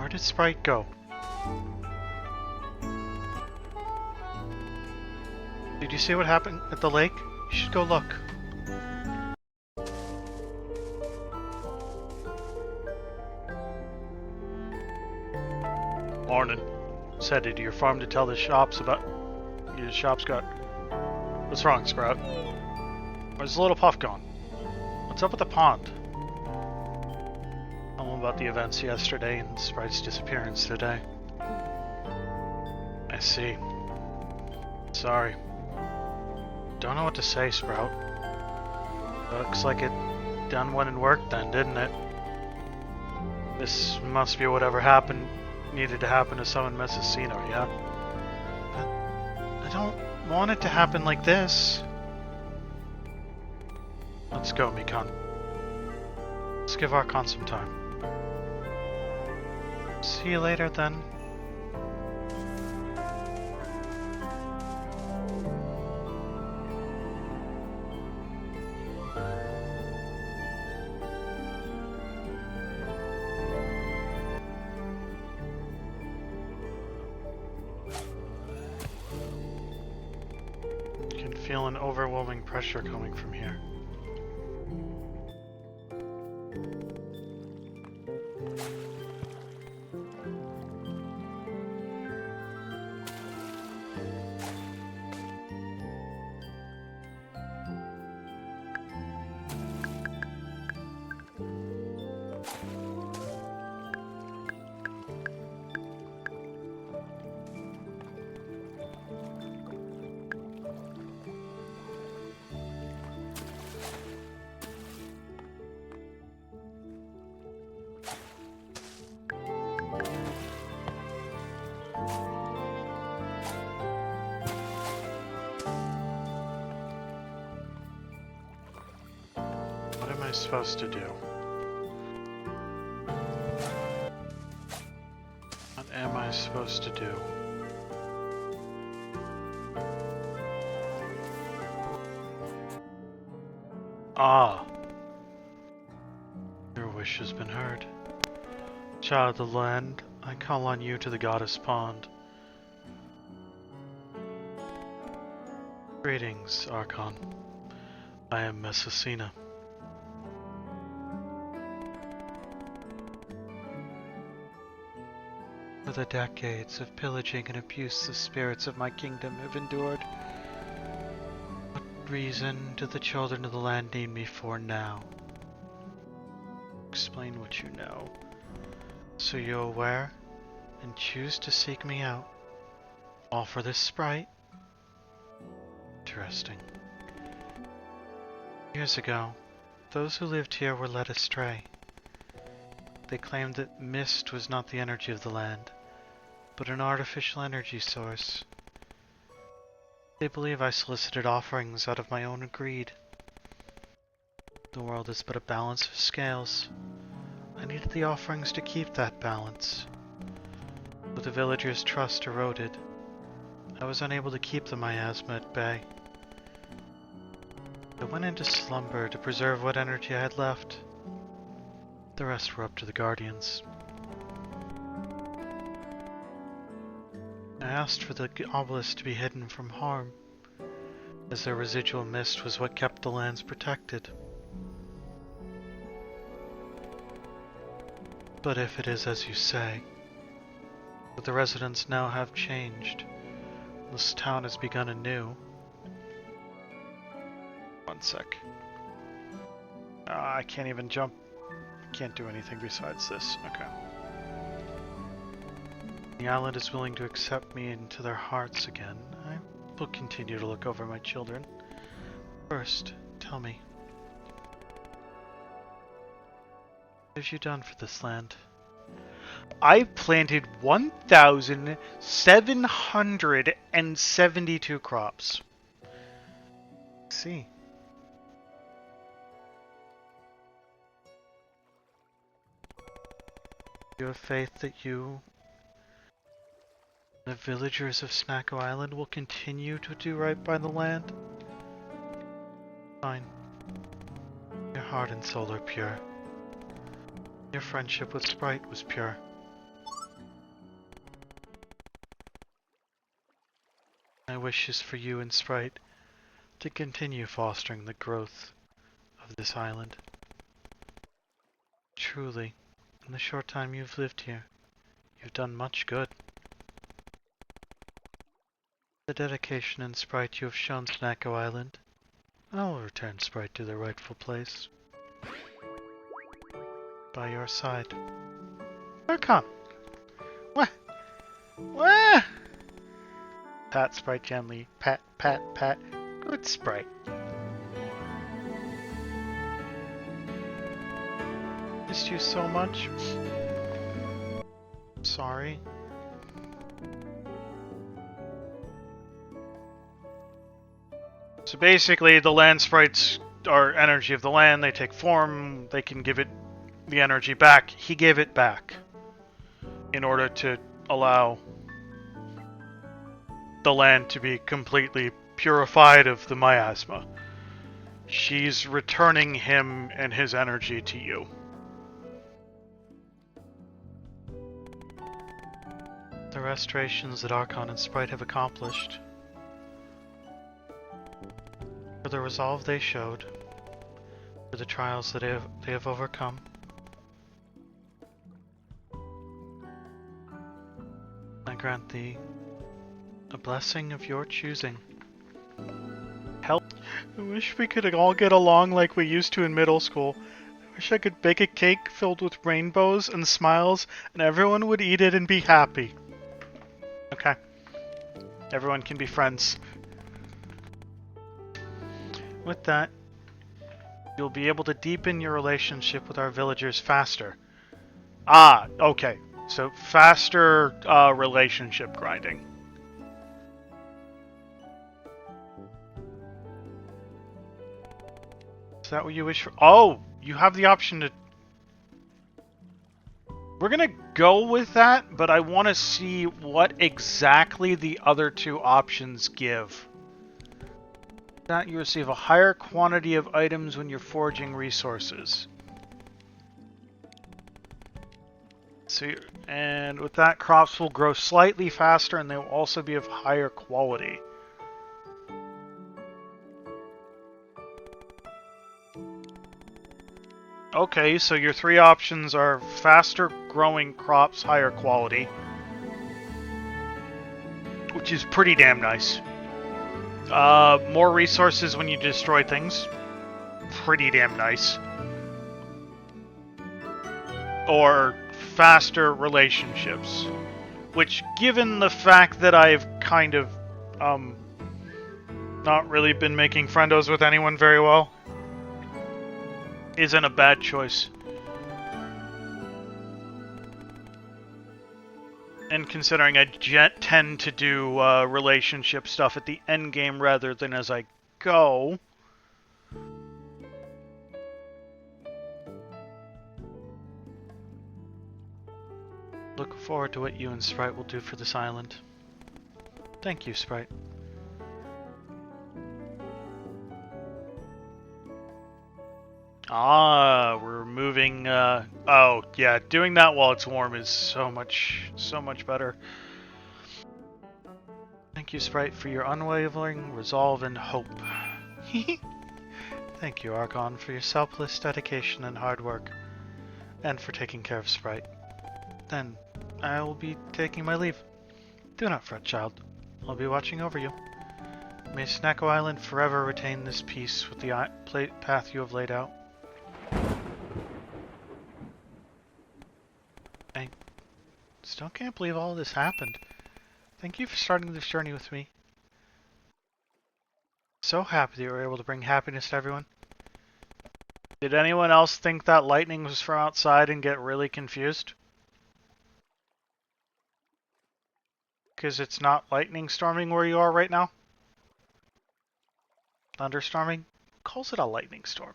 Where did Sprite go? Did you see what happened at the lake? You should go look. Morning. Just headed to your farm to tell the shops about... Your shop's got... What's wrong, Sprout? Where's the little puff gone? What's up with the pond? Tell them about the events yesterday and Sprite's disappearance today. I see. Sorry. Don't know what to say, Sprout. Looks like it done went and worked then, didn't it? This must be whatever needed to happen to someone Messicino, yeah? But I don't want it to happen like this. Let's go, Mikan. Let's give Archon some time. See you later, then. I can feel an overwhelming pressure coming from here. What am I supposed to do? What am I supposed to do? Ah! Your wish has been heard. Child of the land, I call on you to the goddess pond. Greetings, Archon. I am Messicina. For the decades of pillaging and abuse the spirits of my kingdom have endured, what reason do the children of the land need me for now? Explain what you know, so you're aware and choose to seek me out. All for this Sprite? Interesting. Years ago, those who lived here were led astray. They claimed that mist was not the energy of the land, but an artificial energy source. They believe I solicited offerings out of my own greed. The world is but a balance of scales. I needed the offerings to keep that balance. With the villagers' trust eroded, I was unable to keep the miasma at bay. I went into slumber to preserve what energy I had left. The rest were up to the Guardians. I asked for the obelisk to be hidden from harm, as their residual mist was what kept the lands protected. But if it is as you say, that the residents now have changed, this town has begun anew. One sec. I can't even jump. Can't do anything besides this. Okay. The island is willing to accept me into their hearts again. I will continue to look over my children. First, tell me, what have you done for this land? I planted 1,772 crops. See. You have faith that you, the villagers of Snacko Island, will continue to do right by the land? Fine. Your heart and soul are pure. Your friendship with Sprite was pure. My wish is for you and Sprite to continue fostering the growth of this island. Truly, in the short time you've lived here, you've done much good. The dedication and Sprite you have shown Snacko Island, I will return Sprite to their rightful place. By your side. Archon! What? What? Pat Sprite gently. Pat, pat, pat. Good Sprite. Missed you so much. Sorry. So basically, the land sprites are energy of the land. They take form. They can give it the energy back. He gave it back in order to allow the land to be completely purified of the miasma. She's returning him and his energy to you. The restorations that Archon and Sprite have accomplished, for the resolve they showed, for the trials that they have overcome, I grant thee a blessing of your choosing. Help. I wish we could all get along like we used to in middle school. I wish I could bake a cake filled with rainbows and smiles and everyone would eat it and be happy. Okay. Everyone can be friends. With that, you'll be able to deepen your relationship with our villagers faster. Ah, okay. So faster relationship grinding. Is that what you wish for? Oh, you have the option to... We're gonna go with that, but I want to see what exactly the other two options give. That you receive a higher quantity of items when you're foraging resources. So, and with that, crops will grow slightly faster and they will also be of higher quality. Okay, so your three options are faster growing crops, higher quality. Which is pretty damn nice. More resources when you destroy things. Pretty damn nice. Or faster relationships. Which, given the fact that I've kind of, not really been making friendos with anyone very well, isn't a bad choice. And considering I tend to do relationship stuff at the end game rather than as I go. Look forward to what you and Sprite will do for this island. Thank you, Sprite. Ah, we're moving, oh, yeah, doing that while it's warm is so much better. Thank you, Sprite, for your unwavering resolve and hope. Thank you, Archon, for your selfless dedication and hard work, and for taking care of Sprite. Then, I will be taking my leave. Do not fret, child. I'll be watching over you. May Snacko Island forever retain this peace with the path you have laid out. I still can't believe all of this happened. Thank you for starting this journey with me. So happy that you were able to bring happiness to everyone. Did anyone else think that lightning was from outside and get really confused? Because it's not lightning storming where you are right now? Thunderstorming? Calls it a lightning storm.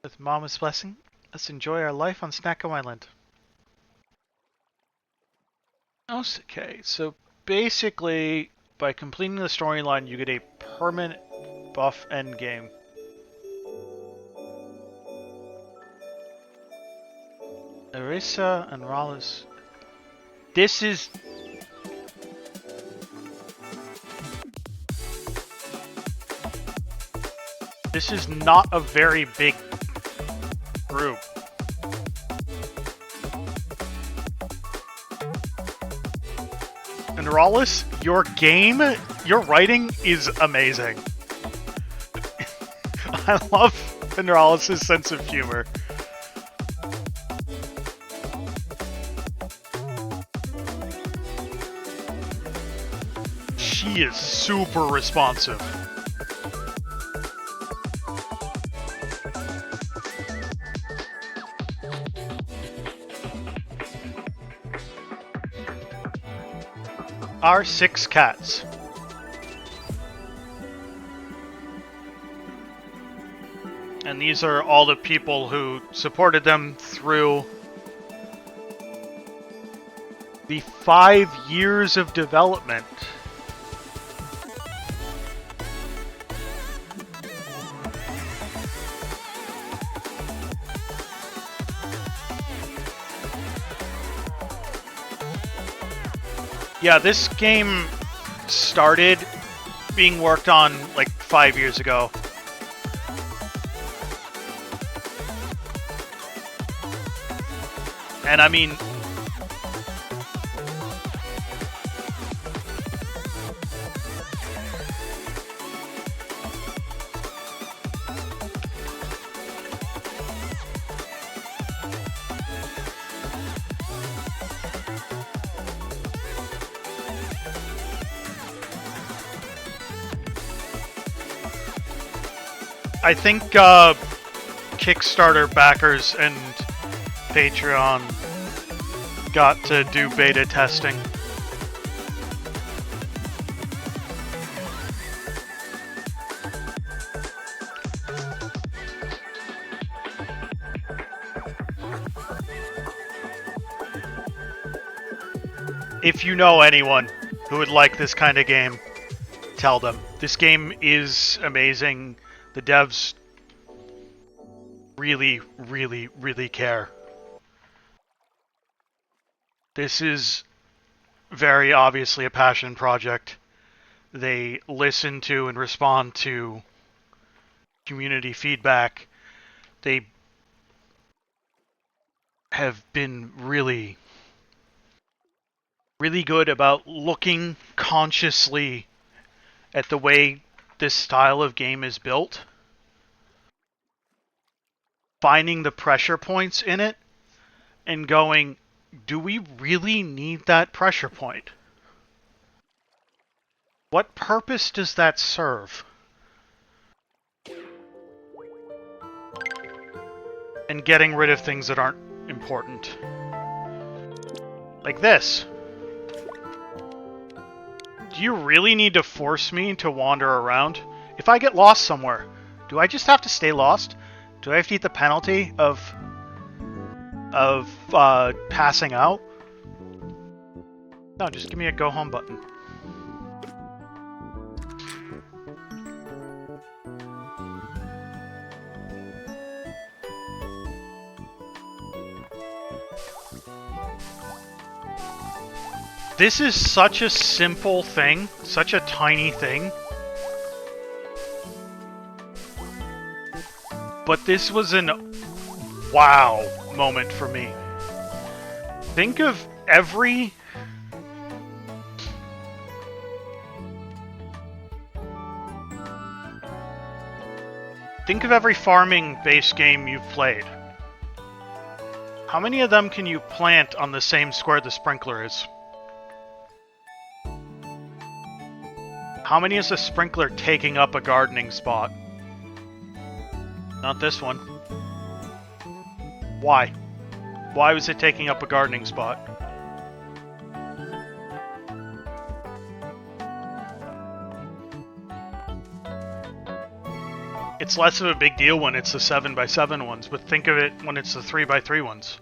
With Mama's blessing, let's enjoy our life on Snacko Island. Okay, so basically, by completing the storyline, you get a permanent buff endgame. Erisa and Rallis. This is... This is not a very big group. And Rawless, your writing is amazing. I love Fenrallis' sense of humor. She is super responsive. Our 6 cats. And these are all the people who supported them through the 5 years of development. Yeah, this game started being worked on like 5 years ago. And I mean, I think Kickstarter backers and Patreon got to do beta testing. If you know anyone who would like this kind of game, tell them. This game is amazing. The devs really, really, really care. This is very obviously a passion project. They listen to and respond to community feedback. They have been really, really good about looking consciously at the way this style of game is built, finding the pressure points in it, and going, do we really need that pressure point? What purpose does that serve? And getting rid of things that aren't important. Like this. Do you really need to force me to wander around? If I get lost somewhere, do I just have to stay lost? Do I have to eat the penalty of passing out? No, just give me a go home button. This is such a simple thing, such a tiny thing. But this was an wow moment for me. Think of every farming-based game you've played. How many of them can you plant on the same square the sprinkler is? How many is a sprinkler taking up a gardening spot? Not this one. Why? Why was it taking up a gardening spot? It's less of a big deal when it's the 7x7 ones, but think of it when it's the 3x3 ones.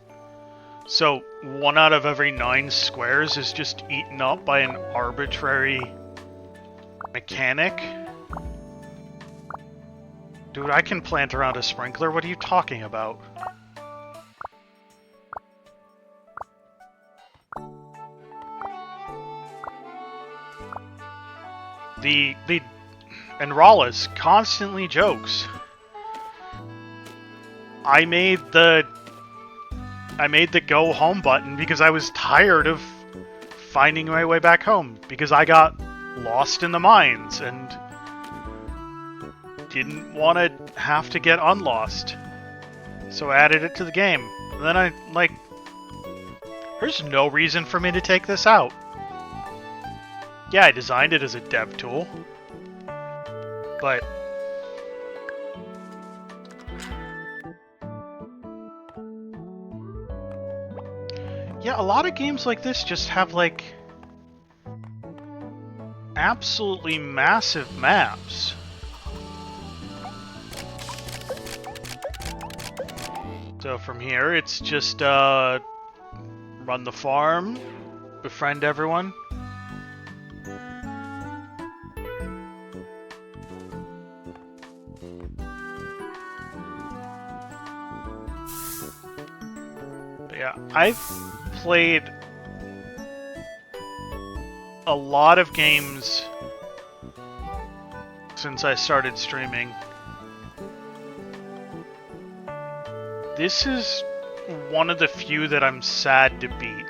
So, 1 out of every 9 squares is just eaten up by an arbitrary mechanic? Dude, I can plant around a sprinkler. What are you talking about? And Rawless constantly jokes I made the go home button because I was tired of finding my way back home because I got lost in the mines and didn't want to have to get unlost. So I added it to the game. And then I, like, there's no reason for me to take this out. Yeah, I designed it as a dev tool. But yeah, a lot of games like this just have, like, absolutely massive maps. So from here, it's just, run the farm, befriend everyone. But yeah, I've played a lot of games since I started streaming. This is one of the few that I'm sad to beat.